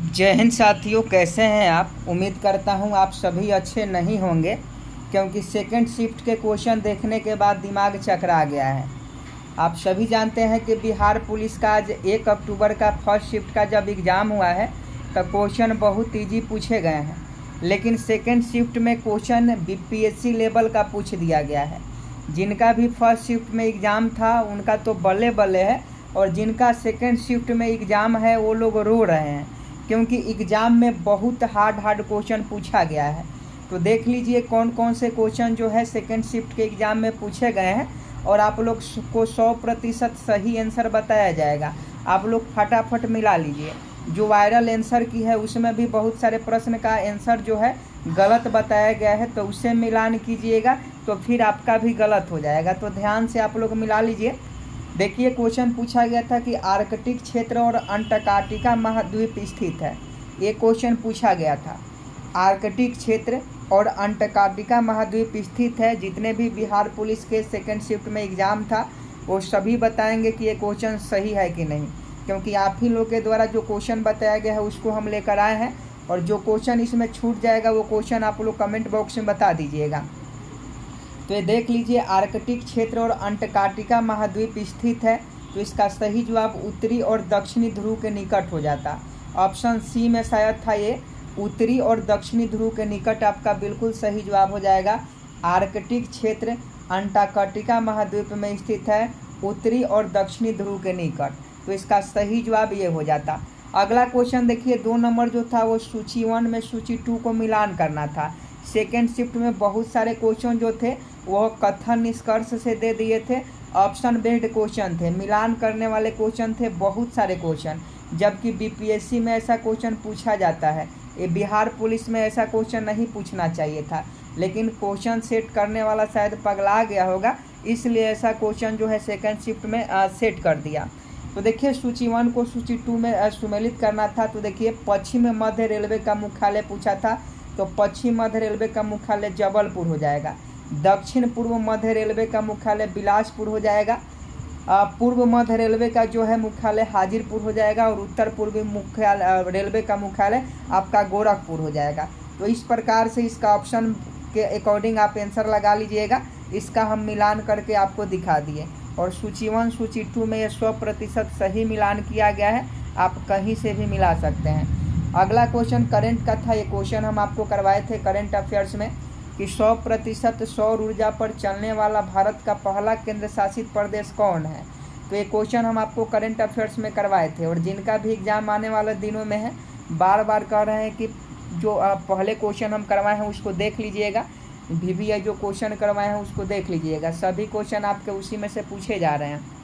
जय हिंद साथियों, कैसे हैं आप। उम्मीद करता हूं आप सभी अच्छे नहीं होंगे, क्योंकि सेकंड शिफ्ट के क्वेश्चन देखने के बाद दिमाग चकरा गया है। आप सभी जानते हैं कि बिहार पुलिस का आज 1 अक्टूबर का फर्स्ट शिफ्ट का जब एग्ज़ाम हुआ है तो क्वेश्चन बहुत ईजी पूछे गए हैं, लेकिन सेकंड शिफ्ट में क्वेश्चन बीपीएससी लेवल का पूछ दिया गया है। जिनका भी फर्स्ट शिफ्ट में एग्ज़ाम था उनका तो बल्ले बल्ले है, और जिनका सेकंड शिफ्ट में एग्ज़ाम है वो लोग रो रहे हैं, क्योंकि एग्ज़ाम में बहुत हार्ड क्वेश्चन पूछा गया है। तो देख लीजिए कौन कौन से क्वेश्चन जो है सेकंड शिफ्ट के एग्ज़ाम में पूछे गए हैं, और आप लोग को 100% सही आंसर बताया जाएगा। आप लोग फटाफट मिला लीजिए। जो वायरल आंसर की है उसमें भी बहुत सारे प्रश्न का आंसर जो है गलत बताया गया है, तो उससे मिलान कीजिएगा तो फिर आपका भी गलत हो जाएगा। तो ध्यान से आप लोग मिला लीजिए। देखिए क्वेश्चन पूछा गया था कि आर्कटिक क्षेत्र और अंटार्कटिका महाद्वीप स्थित है। ये क्वेश्चन पूछा गया था। आर्कटिक क्षेत्र और अंटार्कटिका महाद्वीप स्थित है। जितने भी बिहार पुलिस के सेकंड शिफ्ट में एग्ज़ाम था वो सभी बताएंगे कि ये क्वेश्चन सही है कि नहीं, क्योंकि आप ही लोग के द्वारा जो क्वेश्चन बताया गया है उसको हम लेकर आए हैं। और जो क्वेश्चन इसमें छूट जाएगा वो क्वेश्चन आप लोग कमेंट बॉक्स में बता दीजिएगा। तो ये देख लीजिए, आर्कटिक क्षेत्र और अंटार्कटिका महाद्वीप स्थित है, तो इसका सही जवाब उत्तरी और दक्षिणी ध्रुव के निकट हो जाता। ऑप्शन सी में शायद था ये, उत्तरी और दक्षिणी ध्रुव के निकट आपका बिल्कुल सही जवाब हो जाएगा। आर्कटिक क्षेत्र अंटार्कटिका महाद्वीप में स्थित है, उत्तरी और दक्षिणी ध्रुव के निकट, तो इसका सही जवाब ये हो जाता। अगला क्वेश्चन देखिए, 2 नंबर जो था वो सूची 1 में सूची 2 को मिलान करना था। सेकेंड शिफ्ट में बहुत सारे क्वेश्चन जो थे वो कथन निष्कर्ष से दे दिए थे, ऑप्शन बेस्ड क्वेश्चन थे, मिलान करने वाले क्वेश्चन थे बहुत सारे क्वेश्चन। जबकि बीपीएससी में ऐसा क्वेश्चन पूछा जाता है, ये बिहार पुलिस में ऐसा क्वेश्चन नहीं पूछना चाहिए था, लेकिन क्वेश्चन सेट करने वाला शायद पगला गया होगा, इसलिए ऐसा क्वेश्चन जो है सेकेंड शिफ्ट में सेट कर दिया। तो देखिए सूची 1 को सूची 2 में सम्मिलित करना था। तो देखिए पश्चिम मध्य रेलवे का मुख्यालय पूछा था, तो पश्चिम मध्य रेलवे का मुख्यालय जबलपुर हो जाएगा। दक्षिण पूर्व मध्य रेलवे का मुख्यालय बिलासपुर हो जाएगा। पूर्व मध्य रेलवे का जो है मुख्यालय हाजीरपुर हो जाएगा, और उत्तर पूर्वी मुख्यालय रेलवे का मुख्यालय आपका गोरखपुर हो जाएगा। तो इस प्रकार से इसका ऑप्शन के अकॉर्डिंग आप आंसर लगा लीजिएगा। इसका हम मिलान करके आपको दिखा दिए, और सूची 1 सूची 2 में ये 100% सही मिलान किया गया है, आप कहीं से भी मिला सकते हैं। अगला क्वेश्चन करंट का था। ये क्वेश्चन हम आपको करवाए थे करंट अफेयर्स में कि 100% सौर ऊर्जा पर चलने वाला भारत का पहला केंद्र शासित प्रदेश कौन है। तो ये क्वेश्चन हम आपको करंट अफेयर्स में करवाए थे, और जिनका भी एग्जाम आने वाले दिनों में है बार बार कह रहे हैं कि जो पहले क्वेश्चन हम करवाए हैं उसको देख लीजिएगा, VVI जो क्वेश्चन करवाए हैं उसको देख लीजिएगा। सभी क्वेश्चन आपके उसी में से पूछे जा रहे हैं।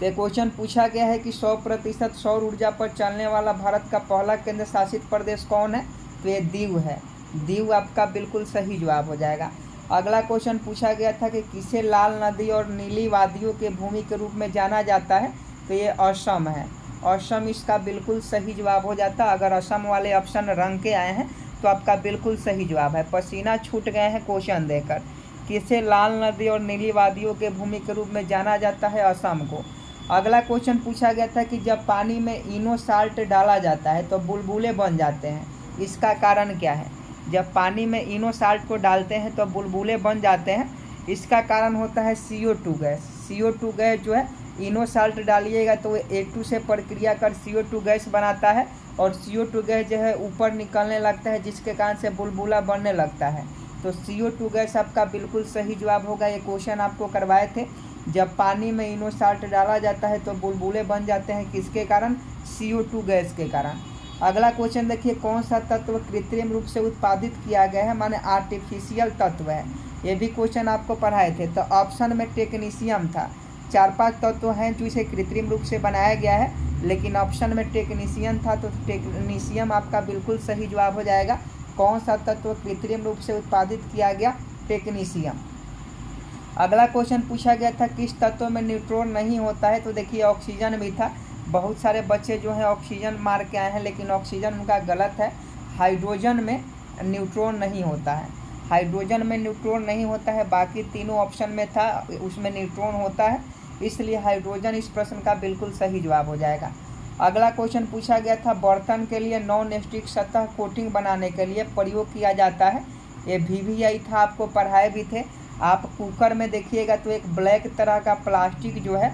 तो क्वेश्चन पूछा गया है कि 100% सौर ऊर्जा पर चलने वाला भारत का पहला केंद्र शासित प्रदेश कौन है। तो ये दीव है। दीव आपका बिल्कुल सही जवाब हो जाएगा। अगला क्वेश्चन पूछा गया था कि किसे लाल नदी और नीली वादियों के भूमि के रूप में जाना जाता है। तो ये असम है। असम इसका बिल्कुल सही जवाब हो जाता। अगर असम वाले ऑप्शन रंग के आए हैं तो आपका बिल्कुल सही जवाब है। पसीना छूट गए हैं क्वेश्चन देकर। किसे लाल नदी और नीली वादियों के भूमि के रूप में जाना जाता है, असम को। अगला क्वेश्चन पूछा गया था कि जब पानी में इनो साल्ट डाला जाता है तो बुलबुले बन जाते हैं, इसका कारण क्या है। जब पानी में इनो साल्ट को डालते हैं तो बुलबुले बन जाते हैं, इसका कारण होता है CO2 गैस। CO2 गैस जो है, इनो साल्ट डालिएगा तो A2 से प्रक्रिया कर CO2 गैस बनाता है, और CO2 गैस जो है ऊपर निकलने लगता है, जिसके कारण से बुलबुला बनने लगता है। तो CO2 गैस आपका बिल्कुल सही जवाब होगा। ये क्वेश्चन आपको करवाए थे। जब पानी में इनो साल्ट डाला जाता है तो बुलबुले बन जाते हैं, किसके कारण, CO2 गैस के कारण। अगला क्वेश्चन देखिए, कौन सा तत्व कृत्रिम रूप से उत्पादित किया गया है, माने आर्टिफिशियल तत्व है। ये भी क्वेश्चन आपको पढ़ाए थे। तो ऑप्शन में टेक्नीशियम था। 4-5 तत्व हैं जो इसे कृत्रिम रूप से बनाया गया है, लेकिन ऑप्शन में टेक्नीशियम था, तो टेक्नीशियम आपका बिल्कुल सही जवाब हो जाएगा। कौन सा तत्व कृत्रिम रूप से उत्पादित किया गया, टेक्नीशियम। अगला क्वेश्चन पूछा गया था किस तत्व में न्यूट्रॉन नहीं होता है। तो देखिए ऑक्सीजन भी था। बहुत सारे बच्चे जो हैं ऑक्सीजन मार के आए हैं, लेकिन ऑक्सीजन उनका गलत है। हाइड्रोजन में न्यूट्रॉन नहीं होता है। हाइड्रोजन में न्यूट्रॉन नहीं होता है, बाकी तीनों ऑप्शन में था उसमें न्यूट्रॉन होता है, इसलिए हाइड्रोजन इस प्रश्न का बिल्कुल सही जवाब हो जाएगा। अगला क्वेश्चन पूछा गया था बर्तन के लिए नॉन स्टिक सतह कोटिंग बनाने के लिए प्रयोग किया जाता है। ये VVI था, आपको पढ़ाए भी थे। आप कुकर में देखिएगा तो एक ब्लैक तरह का प्लास्टिक जो है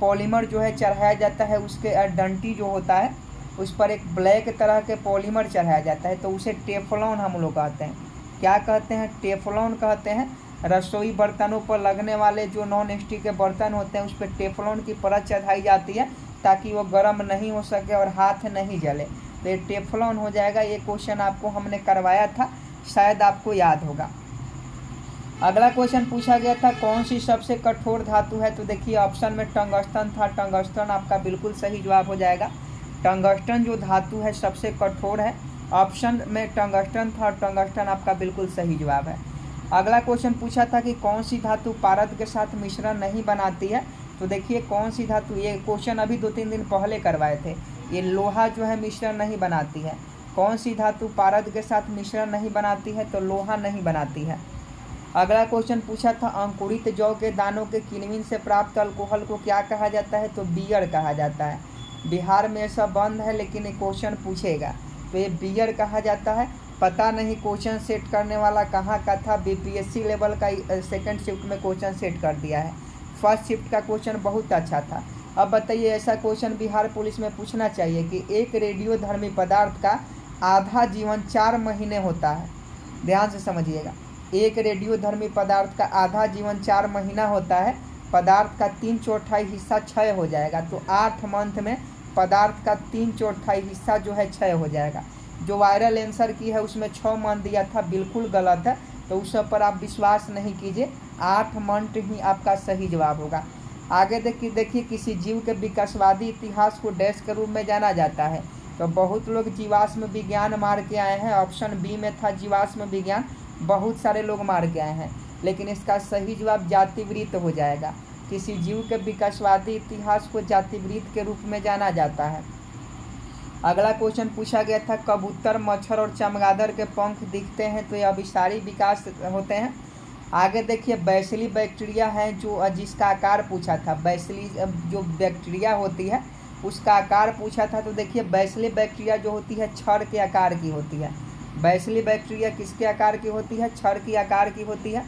पॉलीमर जो है चढ़ाया जाता है, उसके डंटी जो होता है उस पर एक ब्लैक तरह के पॉलीमर चढ़ाया जाता है, तो उसे टेफ्लॉन हम लोग कहते हैं। क्या कहते हैं? टेफ्लॉन कहते हैं। रसोई बर्तनों पर लगने वाले जो नॉन स्टिक के बर्तन होते हैं उस पर टेफ्लॉन की परत चढ़ाई जाती है ताकि वो गर्म नहीं हो सके और हाथ नहीं जले, तो ये टेफ्लॉन हो जाएगा। ये क्वेश्चन आपको हमने करवाया था, शायद आपको याद होगा। अगला क्वेश्चन पूछा गया था कौन सी सबसे कठोर धातु है, तो देखिए ऑप्शन में टंगस्टन था। टंगस्टन आपका बिल्कुल सही जवाब हो जाएगा। टंगस्टन जो धातु है सबसे कठोर है, ऑप्शन में टंगस्टन था और टंगस्टन आपका बिल्कुल सही जवाब है। अगला क्वेश्चन पूछा था कि कौन सी धातु पारद के साथ मिश्रण नहीं बनाती है, तो देखिए कौन सी धातु, ये क्वेश्चन अभी 2-3 दिन पहले करवाए थे। ये लोहा जो है मिश्रण नहीं बनाती है। कौन सी धातु पारद के साथ मिश्रण नहीं बनाती है, तो लोहा नहीं बनाती है। अगला क्वेश्चन पूछा था अंकुरित जौ के दानों के किण्विन से प्राप्त अल्कोहल को क्या कहा जाता है, तो बियर कहा जाता है। बिहार में ऐसा बंद है लेकिन ये क्वेश्चन पूछेगा, तो ये बियर कहा जाता है। पता नहीं क्वेश्चन सेट करने वाला कहाँ का था, BPSC लेवल का सेकंड शिफ्ट में क्वेश्चन सेट कर दिया है। फर्स्ट शिफ्ट का क्वेश्चन बहुत अच्छा था। अब बताइए ऐसा क्वेश्चन बिहार पुलिस में पूछना चाहिए कि एक रेडियोधर्मी पदार्थ का आधा जीवन 4 महीने होता है। ध्यान से समझिएगा, एक रेडियोधर्मी पदार्थ का आधा जीवन 4 महीना होता है। पदार्थ का 3/4 हिस्सा क्षय हो जाएगा, तो 8 मंथ में पदार्थ का 3/4 हिस्सा जो है क्षय हो जाएगा। जो वायरल आंसर की है उसमें 6 मंथ दिया था, बिल्कुल गलत है, तो उस सब पर आप विश्वास नहीं कीजिए। 8 मंथ ही आपका सही जवाब होगा। आगे देखिए किसी जीव के विकासवादी इतिहास को डैश के रूप में जाना जाता है, तो बहुत लोग जीवाश्म विज्ञान मार के आए हैं। ऑप्शन बी में था जीवाश्म विज्ञान, बहुत सारे लोग मार के आए हैं, लेकिन इसका सही जवाब जातिवृत्त हो जाएगा। किसी जीव के विकासवादी इतिहास को जातिवृत्त के रूप में जाना जाता है। अगला क्वेश्चन पूछा गया था कबूतर, मच्छर और चमगादड़ के पंख दिखते हैं, तो ये अभिसारी विकास होते हैं। आगे देखिए बैसिली बैक्टीरिया है जो जिसका आकार पूछा था, बैसिली जो बैक्टीरिया होती है उसका आकार पूछा था, तो देखिए बैसिली बैक्टीरिया जो होती है छड़ के आकार की होती है। बैसिली बैक्टीरिया किसके आकार की होती है? छड़ के आकार की होती है।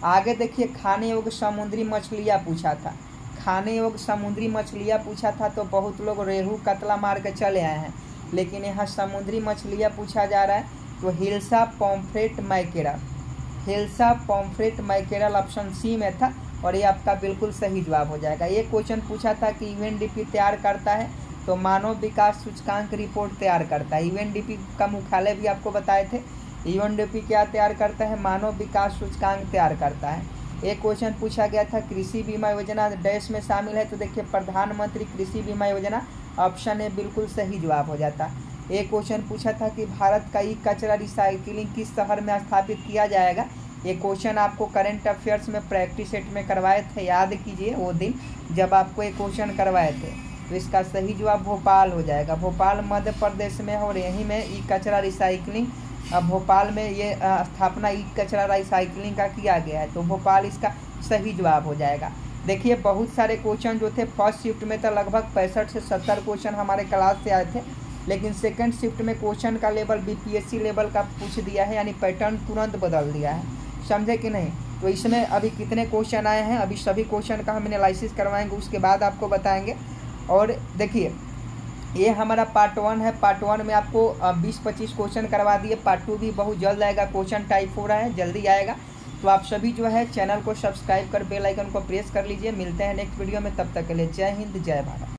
आगे देखिए खाने योग्य समुद्री मछलियाँ पूछा था। खाने योग्य समुद्री मछलियाँ पूछा था, तो बहुत लोग रेहू कतला मार के चले आए हैं, लेकिन यहाँ समुद्री मछलियाँ पूछा जा रहा है, तो hilsa pomfret mackerel, hilsa pomfret mackerel option C में था और ये आपका बिल्कुल सही जवाब हो जाएगा। ये क्वेश्चन पूछा था कि UNDP तैयार करता है, तो मानव विकास सूचकांक रिपोर्ट तैयार करता है। UNDP का मुख्यालय भी आपको बताए थे। UNDP क्या तैयार करता है? मानव विकास सूचकांक तैयार करता है। एक क्वेश्चन पूछा गया था कृषि बीमा योजना डैश में शामिल है, तो देखिए प्रधानमंत्री कृषि बीमा योजना, ऑप्शन ए बिल्कुल सही जवाब हो जाता। एक क्वेश्चन पूछा था कि भारत का ई कचरा रिसाइकलिंग किस शहर में स्थापित किया जाएगा। ये क्वेश्चन आपको करंट अफेयर्स में प्रैक्टिस सेट में करवाए थे, याद कीजिए वो दिन जब आपको ये क्वेश्चन करवाए थे। तो इसका सही जवाब भोपाल हो जाएगा। भोपाल मध्य प्रदेश में है और यहीं में ई कचरा रिसाइकलिंग, भोपाल में ये स्थापना ई कचरा रिसाइकलिंग का किया गया है, तो भोपाल इसका सही जवाब हो जाएगा। देखिए बहुत सारे क्वेश्चन जो थे फर्स्ट शिफ्ट में तो लगभग 65 से 70 क्वेश्चन हमारे क्लास से आए थे, लेकिन सेकंड शिफ्ट में क्वेश्चन का लेवल BPSC लेवल का पूछ दिया है, यानी पैटर्न तुरंत बदल दिया है, समझे कि नहीं। तो इसमें अभी कितने क्वेश्चन आए हैं, अभी सभी क्वेश्चन का हम एनालिसिस करवाएंगे, उसके बाद आपको बताएंगे। और देखिए ये हमारा पार्ट 1 है। पार्ट 1 में आपको 20-25 क्वेश्चन करवा दिए। पार्ट 2 भी बहुत जल्द आएगा, क्वेश्चन टाइप हो रहा है, जल्दी आएगा। तो आप सभी जो है चैनल को सब्सक्राइब कर बेल आइकन को प्रेस कर लीजिए। मिलते हैं नेक्स्ट वीडियो में, तब तक के लिए जय हिंद जय भारत।